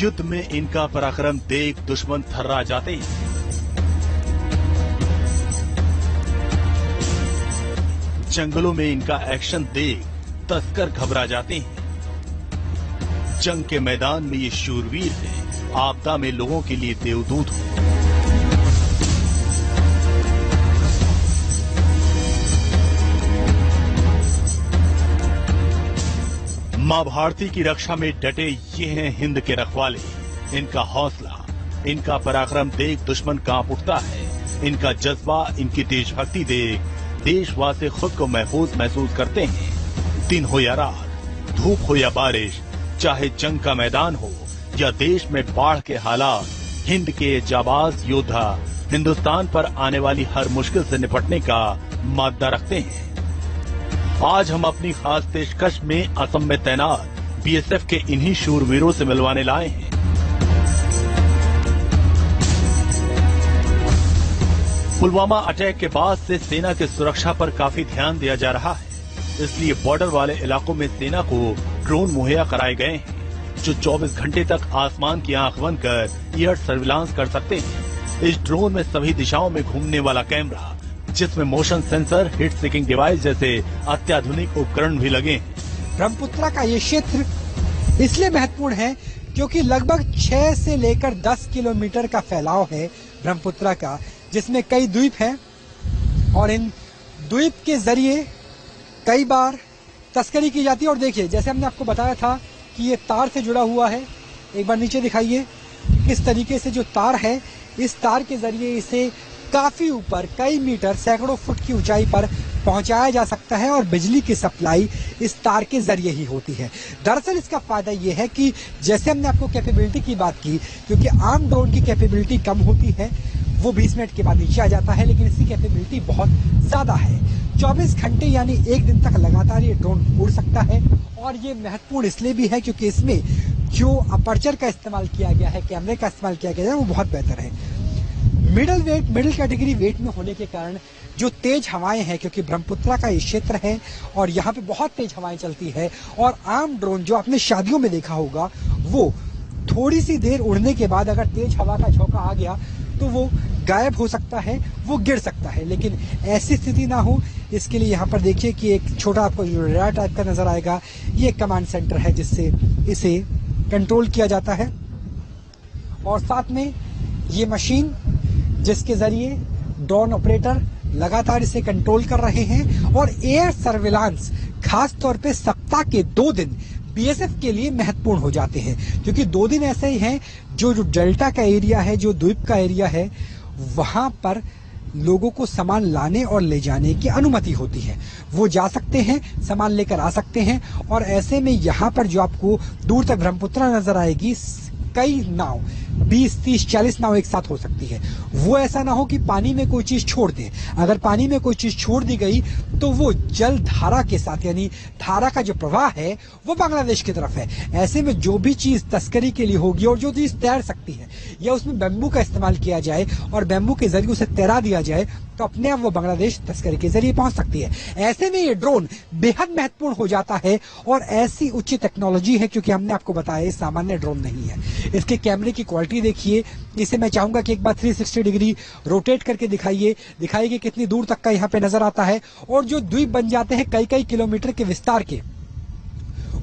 युद्ध में इनका पराक्रम देख दुश्मन थर्रा जाते हैं। जंगलों में इनका एक्शन देख तस्कर घबरा जाते हैं। जंग के मैदान में ये शूरवीर हैं, आपदा में लोगों के लिए देवदूत हो। मां भारती की रक्षा में डटे ये हैं हिंद के रखवाले। इनका हौसला, इनका पराक्रम देख दुश्मन कांप उठता है। इनका जज्बा, इनकी देशभक्ति देख देशवासी खुद को महसूस करते हैं। दिन हो या रात, धूप हो या बारिश, चाहे जंग का मैदान हो या देश में बाढ़ के हालात, हिंद के जाबाज योद्धा हिंदुस्तान पर आने वाली हर मुश्किल से निपटने का माद्दा रखते हैं। आज हम अपनी खास पेशकश में असम में तैनात बीएसएफ के इन्हीं शूरवीरों से मिलवाने लाए हैं। पुलवामा अटैक के बाद से सेना की सुरक्षा पर काफी ध्यान दिया जा रहा है, इसलिए बॉर्डर वाले इलाकों में सेना को ड्रोन मुहैया कराए गए हैं, जो 24 घंटे तक आसमान की आंख बंद कर एयर सर्विलांस कर सकते हैं। इस ड्रोन में सभी दिशाओं में घूमने वाला कैमरा, जिसमें motion sensor, hit seeking device जैसे अत्याधुनिक उपकरण भी लगे हैं। ब्रह्मपुत्रा का ये क्षेत्र इसलिए महत्वपूर्ण है क्योंकि लगभग 6 से लेकर 10 किलोमीटर का फैलाव है ब्रह्मपुत्रा का, जिसमें कई द्वीप हैं और इन द्वीप के जरिए कई बार तस्करी की जाती है। और देखिए, जैसे हमने आपको बताया था कि ये तार से जुड़ा हुआ है, एक बार नीचे दिखाइए किस तरीके से जो तार है, इस तार के जरिए इसे काफी ऊपर, कई मीटर, सैकड़ों फुट की ऊंचाई पर पहुंचाया जा सकता है और बिजली की सप्लाई इस तार के जरिए ही होती है। दरअसल इसका फायदा ये है कि जैसे हमने आपको कैपेबिलिटी की बात की, क्योंकि आम ड्रोन की कैपेबिलिटी कम होती है, वो 20 मिनट के बाद नीचे आ जाता है, लेकिन इसकी कैपेबिलिटी बहुत ज्यादा है। 24 घंटे यानी एक दिन तक लगातार ये ड्रोन उड़ सकता है। और ये महत्वपूर्ण इसलिए भी है क्योंकि इसमें जो अपर्चर का इस्तेमाल किया गया है, कैमरे का इस्तेमाल किया गया है, वो बहुत बेहतर है। मिडिल कैटेगरी वेट में होने के कारण जो तेज हवाएं हैं, क्योंकि ब्रह्मपुत्रा का ये क्षेत्र है और यहाँ पे बहुत तेज हवाएं चलती है, और आम ड्रोन जो आपने शादियों में देखा होगा, वो थोड़ी सी देर उड़ने के बाद अगर तेज हवा का झोंका आ गया तो वो गायब हो सकता है, वो गिर सकता है। लेकिन ऐसी स्थिति ना हो, इसके लिए यहाँ पर देखिए कि एक छोटा आपको जो रेडार टाइप का नजर आएगा, ये कमांड सेंटर है जिससे इसे कंट्रोल किया जाता है। और साथ में ये मशीन जिसके जरिए ड्रोन ऑपरेटर लगातार इसे कंट्रोल कर रहे हैं। और एयर सर्विलांस खास तौर पे सप्ताह के 2 दिन बीएसएफ के लिए महत्वपूर्ण हो जाते हैं, क्योंकि 2 दिन ऐसे ही हैं जो डेल्टा का एरिया है, जो द्वीप का एरिया है, वहां पर लोगों को सामान लाने और ले जाने की अनुमति होती है। वो जा सकते हैं, सामान लेकर आ सकते हैं। और ऐसे में यहाँ पर जो आपको दूर तक ब्रह्मपुत्रा नजर आएगी, कई नाव, 20, 30, 40 नाव एक साथ हो सकती है। वो ऐसा ना हो कि पानी में कोई चीज छोड़ दे। अगर पानी में कोई चीज छोड़ दी गई तो वो जल धारा के साथ, यानी धारा का जो प्रवाह है वो बांग्लादेश की तरफ है। ऐसे में जो भी चीज तस्करी के लिए होगी और जो चीज तैर सकती है, या उसमें बैम्बू का इस्तेमाल किया जाए और बैम्बू के जरिए उसे तैरा दिया जाए, तो अपने आप वो बांग्लादेश तस्करी के जरिए पहुंच सकती है। ऐसे में ये ड्रोन बेहद महत्वपूर्ण हो जाता है और ऐसी उच्च टेक्नोलॉजी है, क्योंकि हमने आपको बताया ये सामान्य ड्रोन नहीं है। इसके कैमरे की क्वालिटी देखिए, इसे मैं चाहूंगा कि एक बार 360 डिग्री रोटेट करके दिखाइए कि कितनी दूर तक का यहाँ पे नजर आता है। और जो द्वीप बन जाते हैं कई कई किलोमीटर के विस्तार के,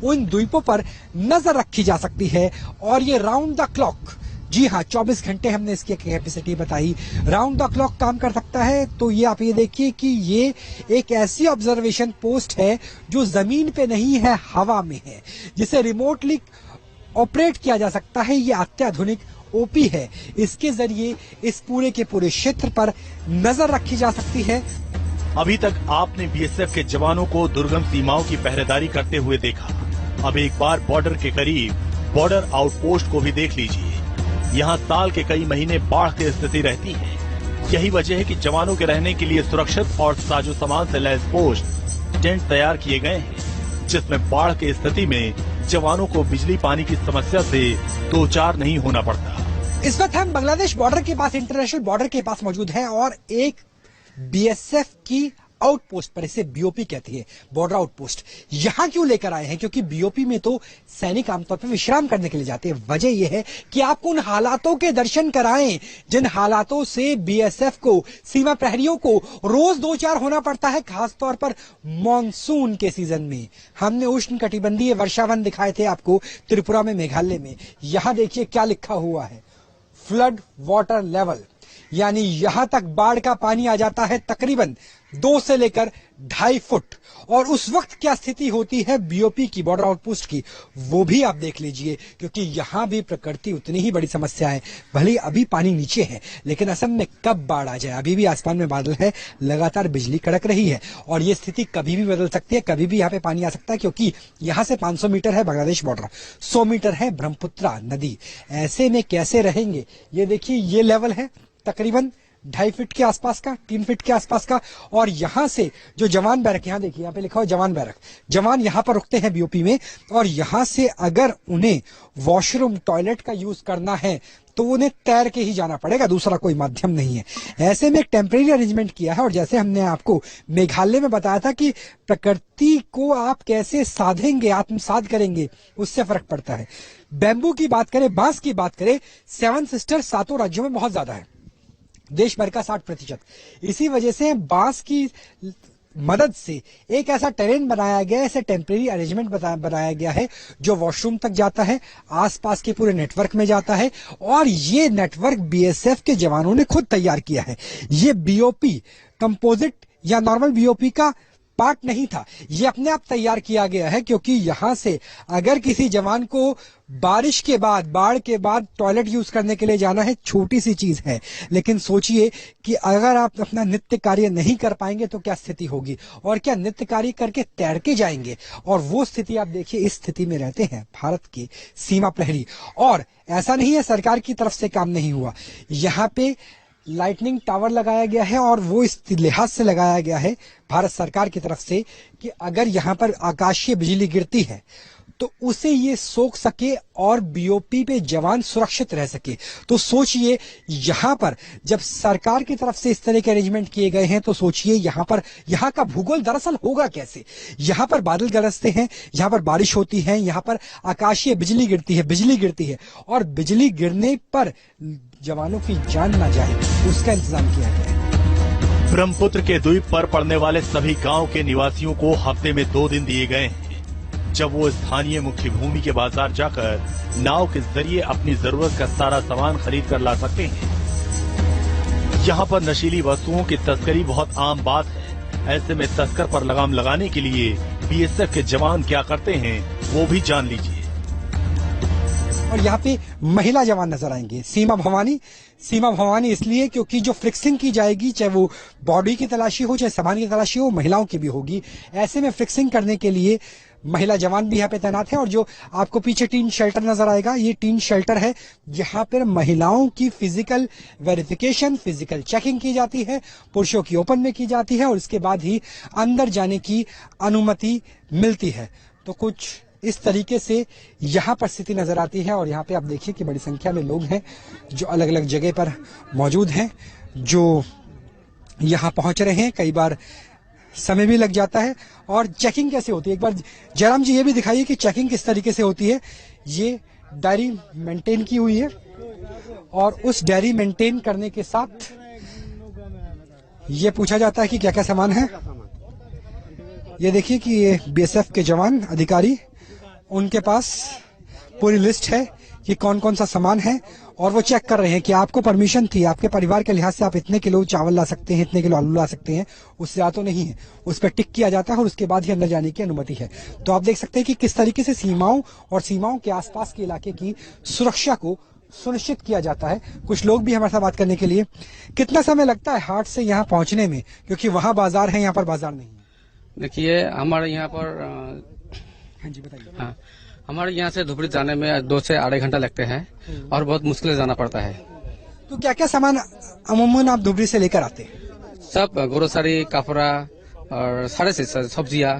उन द्वीपों पर नजर रखी जा सकती है। और ये राउंड द क्लॉक, जी हाँ, 24 घंटे हमने इसकी कैपेसिटी बताई, राउंड द क्लॉक काम कर सकता है। तो ये आप ये देखिए कि ये एक ऐसी ऑब्जर्वेशन पोस्ट है जो जमीन पे नहीं है, हवा में है, जिसे रिमोटली ऑपरेट किया जा सकता है। ये अत्याधुनिक ओपी है, इसके जरिए इस पूरे के पूरे क्षेत्र पर नजर रखी जा सकती है। अभी तक आपने बीएसएफ के जवानों को दुर्गम सीमाओं की पहरेदारी करते हुए देखा। अब एक बार बॉर्डर के करीब बॉर्डर आउटपोस्ट को भी देख लीजिए। यहाँ साल के कई महीने बाढ़ की स्थिति रहती है। यही वजह है कि जवानों के रहने के लिए सुरक्षित और साजो सामान से लैस पोस्ट टेंट तैयार किए गए हैं, जिसमें बाढ़ की स्थिति में जवानों को बिजली पानी की समस्या से दो चार नहीं होना पड़ता। इस वक्त हम बांग्लादेश बॉर्डर के पास, इंटरनेशनल बॉर्डर के पास मौजूद हैं और एक बीएसएफ की आउटपोस्ट पर, इसे बीओपी कहती है, बॉर्डर आउटपोस्ट। यहां क्यों लेकर आए हैं? क्योंकि बीओपी में तो सैनिक आमतौर पर विश्राम करने के लिए जाते हैं। वजह यह है कि आपको उन हालातों के दर्शन कराएं जिन हालातों से बीएसएफ को, सीमा प्रहरियों को रोज दो चार होना पड़ता है, खासतौर पर मॉनसून के सीजन में। हमने उष्णकटिबंधीय वर्षावन दिखाए थे आपको त्रिपुरा में, मेघालय में। यहां देखिए क्या लिखा हुआ है, फ्लड वाटर लेवल, यानी यहां तक बाढ़ का पानी आ जाता है तकरीबन 2 से लेकर 2.5 फुट। और उस वक्त क्या स्थिति होती है बीओपी की, बॉर्डर आउटपोस्ट की, वो भी आप देख लीजिए, क्योंकि यहां भी प्रकृति उतनी ही बड़ी समस्या है। भले अभी पानी नीचे है, लेकिन असम में कब बाढ़ आ जाए, अभी भी आसमान में बादल है, लगातार बिजली कड़क रही है और ये स्थिति कभी भी बदल सकती है, कभी भी यहाँ पे पानी आ सकता है। क्योंकि यहां से 500 मीटर है बांग्लादेश बॉर्डर, 100 मीटर है ब्रह्मपुत्रा नदी। ऐसे में कैसे रहेंगे? ये देखिए, ये लेवल है तकरीबन 2.5 फीट के आसपास का, 3 फीट के आसपास का। और यहां से जो जवान बैरक, यहां देखिए, यहां पे लिखा हुआ जवान बैरक, जवान यहां पर रुकते हैं बीओपी में। और यहां से अगर उन्हें वॉशरूम, टॉयलेट का यूज करना है तो उन्हें तैर के ही जाना पड़ेगा, दूसरा कोई माध्यम नहीं है। ऐसे में एक टेम्परेरी अरेंजमेंट किया है। और जैसे हमने आपको मेघालय में बताया था कि प्रकृति को आप कैसे साधेंगे, आत्मसात करेंगे, उससे फर्क पड़ता है। बैम्बू की बात करें, बांस की बात करें, 7 सिस्टर 7 राज्यों में बहुत ज्यादा है, देश भर का 60%। इसी वजह से बांस की मदद से एक ऐसा टेरेन बनाया गया है, ऐसे टेम्परेरी अरेंजमेंट बनाया गया है जो वॉशरूम तक जाता है, आसपास के पूरे नेटवर्क में जाता है। और ये नेटवर्क बीएसएफ के जवानों ने खुद तैयार किया है। ये बीओपी कंपोजिट या नॉर्मल बीओपी का पार्ट नहीं था, ये अपने आप तैयार किया गया है। क्योंकि यहां से अगर किसी जवान को बारिश के बाद, बाढ़ के बाद टॉयलेट यूज करने के लिए जाना है, छोटी सी चीज है, लेकिन सोचिए कि अगर आप अपना नित्य कार्य नहीं कर पाएंगे तो क्या स्थिति होगी। और क्या नित्य कार्य करके तैर के जाएंगे, और वो स्थिति आप देखिए, इस स्थिति में रहते हैं भारत के सीमा प्रहरी। और ऐसा नहीं है सरकार की तरफ से काम नहीं हुआ, यहाँ पे लाइटनिंग टावर लगाया गया है और वो इस लिहाज से लगाया गया है भारत सरकार की तरफ से कि अगर यहां पर आकाशीय बिजली गिरती है तो उसे ये सोख सके और बीओपी पे जवान सुरक्षित रह सके। तो सोचिए, यहां पर जब सरकार की तरफ से इस तरह के अरेंजमेंट किए गए हैं तो सोचिए यहां पर, यहां का भूगोल दरअसल होगा कैसे। यहां पर बादल गरजते हैं, यहां पर बारिश होती है, यहां पर आकाशीय बिजली गिरती है और बिजली गिरने पर जवानों की जान ना जाए, उसका इंतजाम किया गया है। ब्रह्मपुत्र के द्वीप पर पड़ने वाले सभी गांव के निवासियों को हफ्ते में 2 दिन दिए गए हैं, जब वो स्थानीय मुख्य भूमि के बाजार जाकर नाव के जरिए अपनी जरूरत का सारा सामान खरीद कर ला सकते हैं। यहाँ पर नशीली वस्तुओं की तस्करी बहुत आम बात है। ऐसे में तस्कर पर लगाम लगाने के लिए बीएसएफ के जवान क्या करते हैं, वो भी जान लीजिए। और यहाँ पे महिला जवान नजर आएंगे, सीमा भवानी इसलिए क्योंकि जो फ्रिक्सिंग की जाएगी, चाहे वो बॉडी की तलाशी हो, चाहे सामान की तलाशी हो, महिलाओं की भी होगी। ऐसे में फ्रिक्सिंग करने के लिए महिला जवान भी यहाँ पे तैनात है। और जो आपको पीछे टीन शेल्टर नजर आएगा, ये टीन शेल्टर है, यहाँ पर महिलाओं की फिजिकल वेरिफिकेशन, फिजिकल चेकिंग की जाती है, पुरुषों की ओपन में की जाती है और इसके बाद ही अंदर जाने की अनुमति मिलती है। तो कुछ इस तरीके से यहाँ पर स्थिति नजर आती है। और यहाँ पे आप देखिए कि बड़ी संख्या में लोग हैं जो अलग अलग जगह पर मौजूद हैं, जो यहाँ पहुंच रहे हैं। कई बार समय भी लग जाता है। और चेकिंग कैसे होती है, एक बार जयराम जी ये भी दिखाइए कि चेकिंग किस तरीके से होती है। ये डायरी मेंटेन की हुई है और उस डायरी मेंटेन करने के साथ ये पूछा जाता है कि क्या क्या सामान है। ये देखिए कि ये बीएसएफ के जवान अधिकारी, उनके पास पूरी लिस्ट है कि कौन कौन सा सामान है और वो चेक कर रहे हैं कि आपको परमिशन थी, आपके परिवार के लिहाज से आप इतने किलो चावल ला सकते हैं, इतने किलो आलू ला सकते हैं, उससे ज्यादा तो नहीं है। उस पर टिक किया जाता है और उसके बाद ही अंदर जाने की अनुमति है। तो आप देख सकते हैं कि किस तरीके से सीमाओं और सीमाओं के आसपास के इलाके की सुरक्षा को सुनिश्चित किया जाता है। कुछ लोग भी हमारे साथ बात करने के लिए। कितना समय लगता है हाट से यहाँ पहुंचने में, क्योंकि वहां बाजार है, यहाँ पर बाजार नहीं है? देखिए, हमारे यहाँ पर हाँ जी बताइए। हाँ, हमारे यहाँ से धुबरी जाने में 2 से 2.5 घंटा लगते हैं और बहुत मुश्किल से जाना पड़ता है। तो क्या क्या सामान अमूमन आप धुबरी से लेकर आते हैं? सब ग्रोसरी, कपड़ा और सारे सब्जियाँ।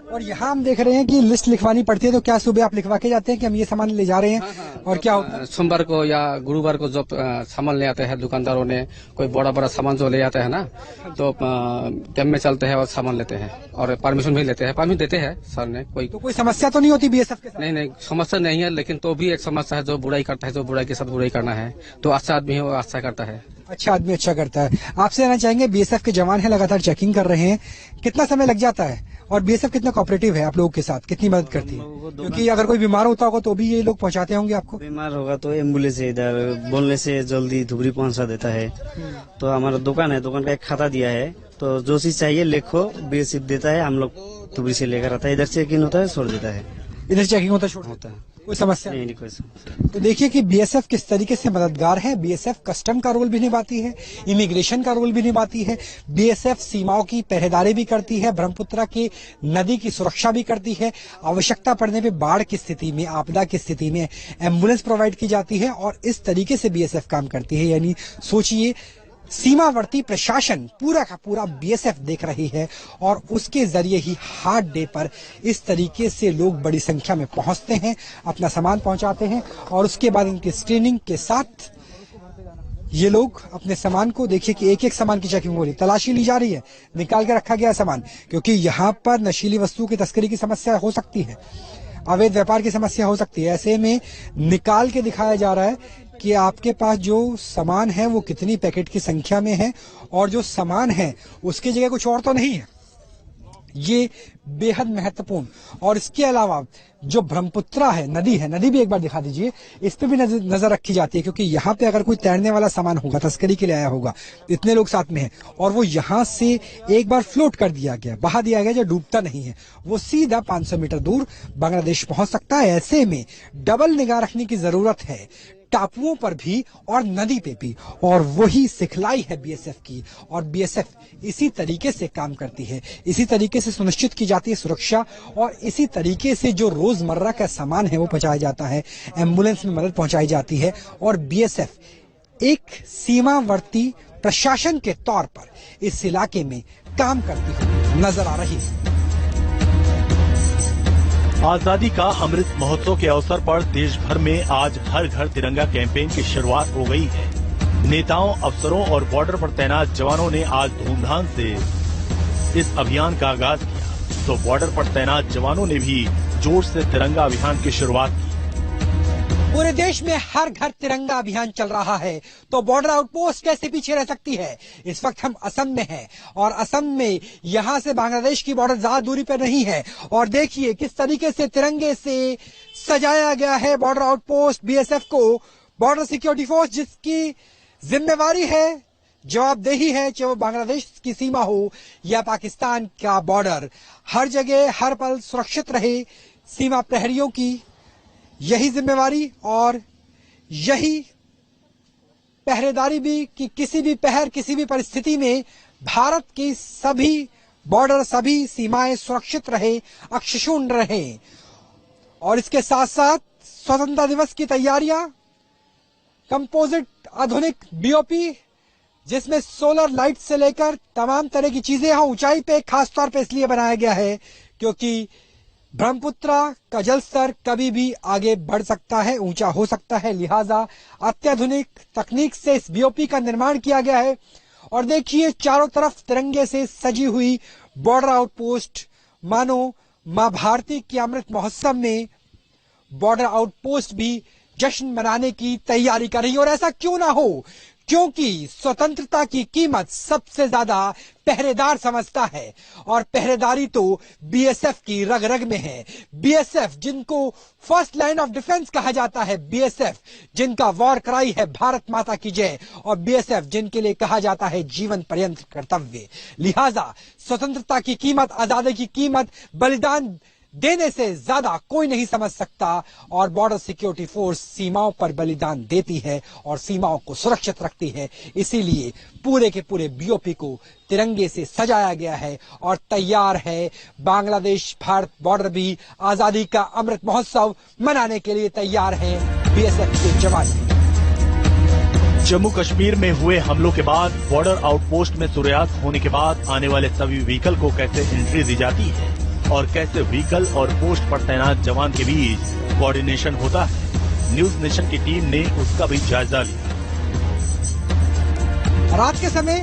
और यहाँ हम देख रहे हैं कि लिस्ट लिखवानी पड़ती है, तो क्या सुबह आप लिखवा के जाते हैं कि हम ये सामान ले जा रहे हैं? और क्या होता है? सोमवार को या गुरुवार को जब सामान ले आते हैं दुकानदारों ने, कोई बड़ा बड़ा सामान जो ले आते हैं ना, तो कैंप में चलते हैं और सामान लेते हैं और परमिशन भी लेते हैं, परमिशन देते हैं सर ने। कोई समस्या तो नहीं होती बीएसएफ के साथ? नहीं, समस्या नहीं है, लेकिन तो भी एक समस्या है, जो बुराई करता है, जो बुराई के साथ बुराई करना है, तो अच्छा आदमी है वो अच्छा करता है। अच्छा आदमी अच्छा करता है। आपसे कहना चाहेंगे, बीएसएफ के जवान है, लगातार चेकिंग कर रहे हैं, कितना समय लग जाता है और बीएसएफ कितना कोऑपरेटिव है आप लोगों के साथ, कितनी मदद करती है? क्योंकि अगर कोई बीमार होता होगा तो भी ये लोग पहुंचाते होंगे आपको। बीमार होगा तो एम्बुलेंस इधर बोलने से जल्दी धुबरी पहुंचा देता है। तो हमारा दुकान है, दुकान का एक खाता दिया है, तो जो चीज चाहिए लिखो, बीएसएफ देता है, हम लोग धुबरी से लेकर आता है, इधर चेकिंग होता है, छोड़ देता है, इधर चेकिंग होता है, कोई समस्या नहीं कोई समस्या। तो देखिए कि बीएसएफ किस तरीके से मददगार है। बीएसएफ कस्टम का रोल भी निभाती है, इमिग्रेशन का रोल भी निभाती है, बीएसएफ सीमाओं की पहरेदारी भी करती है, ब्रह्मपुत्रा की नदी की सुरक्षा भी करती है, आवश्यकता पड़ने पे बाढ़ की स्थिति में, आपदा की स्थिति में एम्बुलेंस प्रोवाइड की जाती है और इस तरीके से बीएसएफ काम करती है। यानी सोचिए, सीमावर्ती प्रशासन पूरा का पूरा बीएसएफ देख रही है और उसके जरिए ही हार्ड डे पर इस तरीके से लोग बड़ी संख्या में पहुंचते हैं, अपना सामान पहुंचाते हैं और उसके बाद इनकी स्क्रीनिंग के साथ ये लोग अपने सामान को, देखिए कि एक एक सामान की चेकिंग हो रही, तलाशी ली जा रही है, निकाल के रखा गया सामान, क्योंकि यहाँ पर नशीली वस्तुओं की तस्करी की समस्या हो सकती है, अवैध व्यापार की समस्या हो सकती है। ऐसे में निकाल के दिखाया जा रहा है कि आपके पास जो सामान है वो कितनी पैकेट की संख्या में है और जो सामान है उसकी जगह कुछ और तो नहीं है। ये बेहद महत्वपूर्ण। और इसके अलावा जो ब्रह्मपुत्रा है, नदी भी एक बार दिखा दीजिए, इस पे भी नजर रखी जाती है, क्योंकि यहाँ पे अगर कोई तैरने वाला सामान होगा, तस्करी के लिए आया होगा, इतने लोग साथ में हैं और वो यहाँ से एक बार फ्लोट कर दिया गया, बहा दिया गया, जो डूबता नहीं है, वो सीधा 500 मीटर दूर बांग्लादेश पहुंच सकता है। ऐसे में डबल निगाह रखने की जरूरत है, टापुओं पर भी और नदी पे भी, और वही सिखलाई है बीएसएफ की। और बीएसएफ इसी तरीके से काम करती है, इसी तरीके से सुनिश्चित की जाती है सुरक्षा, और इसी तरीके से जो रोजमर्रा का सामान है वो पहुंचाया जाता है, एम्बुलेंस में मदद पहुंचाई जाती है। और बीएसएफ एक सीमावर्ती प्रशासन के तौर पर इस इलाके में काम करती हुई नजर आ रही है। आजादी का अमृत महोत्सव के अवसर पर देश भर में आज हर घर तिरंगा कैंपेन की शुरुआत हो गई है। नेताओं, अफसरों और बॉर्डर पर तैनात जवानों ने आज धूमधाम से इस अभियान का आगाज किया, तो बॉर्डर पर तैनात जवानों ने भी जोर से तिरंगा अभियान की शुरुआत की। पूरे देश में हर घर तिरंगा अभियान चल रहा है, तो बॉर्डर आउटपोस्ट कैसे पीछे रह सकती है। इस वक्त हम असम में हैं और असम में यहां से बांग्लादेश की बॉर्डर ज्यादा दूरी पर नहीं है, और देखिए किस तरीके से तिरंगे से सजाया गया है बॉर्डर आउटपोस्ट बीएसएफ को। बॉर्डर सिक्योरिटी फोर्स जिसकी जिम्मेवारी है, जवाबदेही है, चाहे वो बांग्लादेश की सीमा हो या पाकिस्तान का बॉर्डर, हर जगह हर पल सुरक्षित रहे। सीमा प्रहरियों की यही जिम्मेवारी और यही पहरेदारी भी कि किसी भी पहर, किसी भी परिस्थिति में भारत की सभी बॉर्डर, सभी सीमाएं सुरक्षित रहे, अक्षुण्ण रहे। और इसके साथ साथ स्वतंत्रता दिवस की तैयारियां, कंपोजिट आधुनिक बीओपी जिसमें सोलर लाइट से लेकर तमाम तरह की चीजें यहां ऊंचाई पे खासतौर पे इसलिए बनाया गया है क्योंकि ब्रह्मपुत्रा का जल स्तर कभी भी आगे बढ़ सकता है, ऊंचा हो सकता है, लिहाजा अत्याधुनिक तकनीक से इस बीओपी का निर्माण किया गया है। और देखिए चारों तरफ तिरंगे से सजी हुई बॉर्डर आउटपोस्ट, मानो मां भारती के अमृत महोत्सव में बॉर्डर आउटपोस्ट भी जश्न मनाने की तैयारी कर रही है। और ऐसा क्यों ना हो, क्योंकि स्वतंत्रता की कीमत सबसे ज्यादा पहरेदार समझता है, और पहरेदारी तो बीएसएफ की रग रग में है। बीएसएफ जिनको फर्स्ट लाइन ऑफ डिफेंस कहा जाता है, बीएसएफ जिनका वॉर क्राई है भारत माता की जय, और बीएसएफ जिनके लिए कहा जाता है जीवन पर्यंत कर्तव्य। लिहाजा स्वतंत्रता की कीमत, आजादी की कीमत बलिदान देने से ज्यादा कोई नहीं समझ सकता। और बॉर्डर सिक्योरिटी फोर्स सीमाओं पर बलिदान देती है और सीमाओं को सुरक्षित रखती है। इसीलिए पूरे के पूरे बीओपी को तिरंगे से सजाया गया है और तैयार है। बांग्लादेश भारत बॉर्डर भी आजादी का अमृत महोत्सव मनाने के लिए तैयार है बीएसएफ के जवान। जम्मू कश्मीर में हुए हमलों के बाद बॉर्डर आउटपोस्ट में सूर्यास्त होने के बाद आने वाले सभी व्हीकल को कैसे एंट्री दी जाती है, और कैसे व्हीकल और पोस्ट पर तैनात जवान के बीच कोऑर्डिनेशन होता है, न्यूज नेशन की टीम ने उसका भी जायजा लिया। रात के समय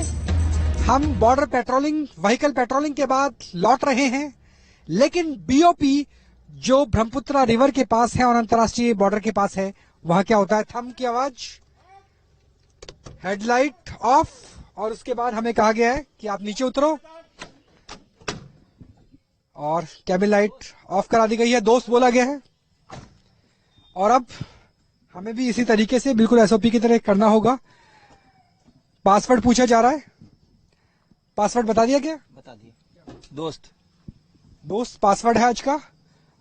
हम बॉर्डर पेट्रोलिंग, व्हीकल पेट्रोलिंग के बाद लौट रहे हैं, लेकिन बीओपी जो ब्रह्मपुत्रा रिवर के पास है और अंतर्राष्ट्रीय बॉर्डर के पास है, वहां क्या होता है, थंब की आवाज, हेडलाइट ऑफ, और उसके बाद हमें कहा गया है कि आप नीचे उतरो और कैबिन लाइट ऑफ करा दी गई है, दोस्त बोला गया है। और अब हमें भी इसी तरीके से बिल्कुल एसओपी की तरह करना होगा। पासवर्ड पूछा जा रहा है, पासवर्ड बता दिया गया, बता दिए। दोस्त पासवर्ड है आज का,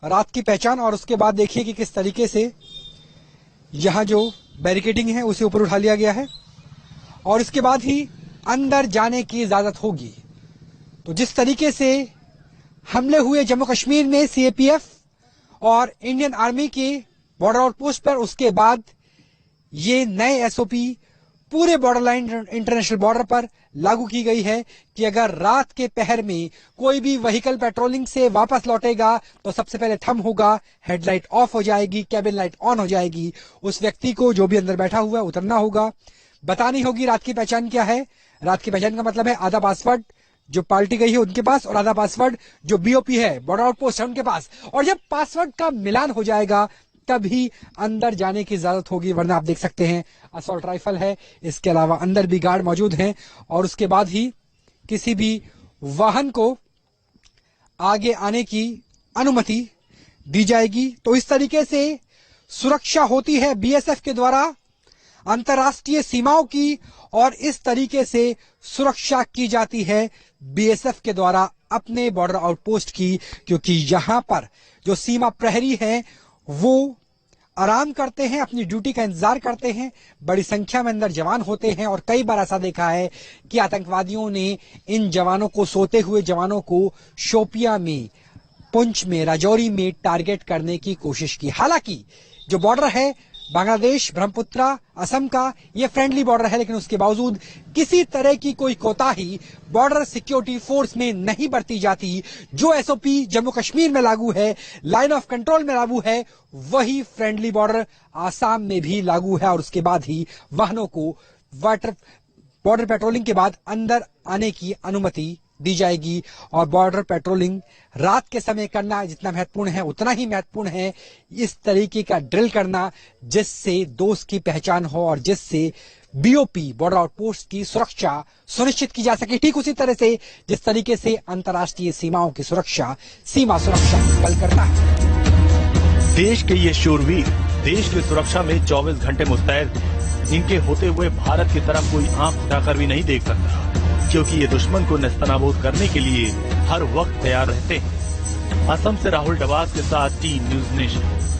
रात की पहचान। और उसके बाद देखिए कि किस तरीके से यहां जो बैरिकेडिंग है उसे ऊपर उठा लिया गया है और इसके बाद ही अंदर जाने की इजाजत होगी। तो जिस तरीके से हमले हुए जम्मू कश्मीर में सीएपीएफ और इंडियन आर्मी के बॉर्डर आउटपोस्ट पर, उसके बाद ये नए एसओपी पूरे बॉर्डर लाइन इंटरनेशनल बॉर्डर पर लागू की गई है कि अगर रात के पहर में कोई भी व्हीकल पेट्रोलिंग से वापस लौटेगा तो सबसे पहले थंब होगा, हेडलाइट ऑफ हो जाएगी, कैबिन लाइट ऑन हो जाएगी। उस व्यक्ति को जो भी अंदर बैठा हुआ है उतरना होगा, बतानी होगी रात की पहचान क्या है। रात की पहचान का मतलब है आधा पासवर्ड जो पार्टी गई है उनके पास और आधा पासवर्ड जो बीओपी है, बॉर्डर आउटपोस्ट है, उनके पास। और जब पासवर्ड का मिलान हो जाएगा तभी अंदर जाने की इजाजत होगी, वरना आप देख सकते हैं असॉल्ट राइफल है, इसके अलावा अंदर भी गार्ड मौजूद हैं और उसके बाद ही किसी भी वाहन को आगे आने की अनुमति दी जाएगी। तो इस तरीके से सुरक्षा होती है बीएसएफ के द्वारा अंतर्राष्ट्रीय सीमाओं की और इस तरीके से सुरक्षा की जाती है बीएसएफ के द्वारा अपने बॉर्डर आउटपोस्ट की, क्योंकि यहां पर जो सीमा प्रहरी हैं वो आराम करते हैं, अपनी ड्यूटी का इंतजार करते हैं। बड़ी संख्या में अंदर जवान होते हैं और कई बार ऐसा देखा है कि आतंकवादियों ने इन जवानों को, सोते हुए जवानों को शोपियां में, पुंछ में, राजौरी में टारगेट करने की कोशिश की। हालांकि जो बॉर्डर है बांग्लादेश, ब्रह्मपुत्रा, असम का, ये फ्रेंडली बॉर्डर है, लेकिन उसके बावजूद किसी तरह की कोई कोताही बॉर्डर सिक्योरिटी फोर्स में नहीं बरती जाती। जो एसओपी जम्मू कश्मीर में लागू है, लाइन ऑफ कंट्रोल में लागू है, वही फ्रेंडली बॉर्डर आसाम में भी लागू है। और उसके बाद ही वाहनों को बॉर्डर पेट्रोलिंग के बाद अंदर आने की अनुमति दी जाएगी। और बॉर्डर पेट्रोलिंग रात के समय करना जितना महत्वपूर्ण है उतना ही महत्वपूर्ण है इस तरीके का ड्रिल करना जिससे दोस्त की पहचान हो और जिससे बीओपी, बॉर्डर आउटपोस्ट की सुरक्षा सुनिश्चित की जा सके। ठीक उसी तरह से जिस तरीके से अंतर्राष्ट्रीय सीमाओं की सुरक्षा सीमा सुरक्षा बल करता है। देश के ये शूरवीर देश की सुरक्षा में 24 घंटे मुस्तैद थे। इनके होते हुए भारत की तरफ कोई आंख उठाकर भी नहीं देख सकता, क्योंकि ये दुश्मन को नेस्तनाबूद करने के लिए हर वक्त तैयार रहते हैं। असम से राहुल डबास के साथ टीम न्यूज नेशन।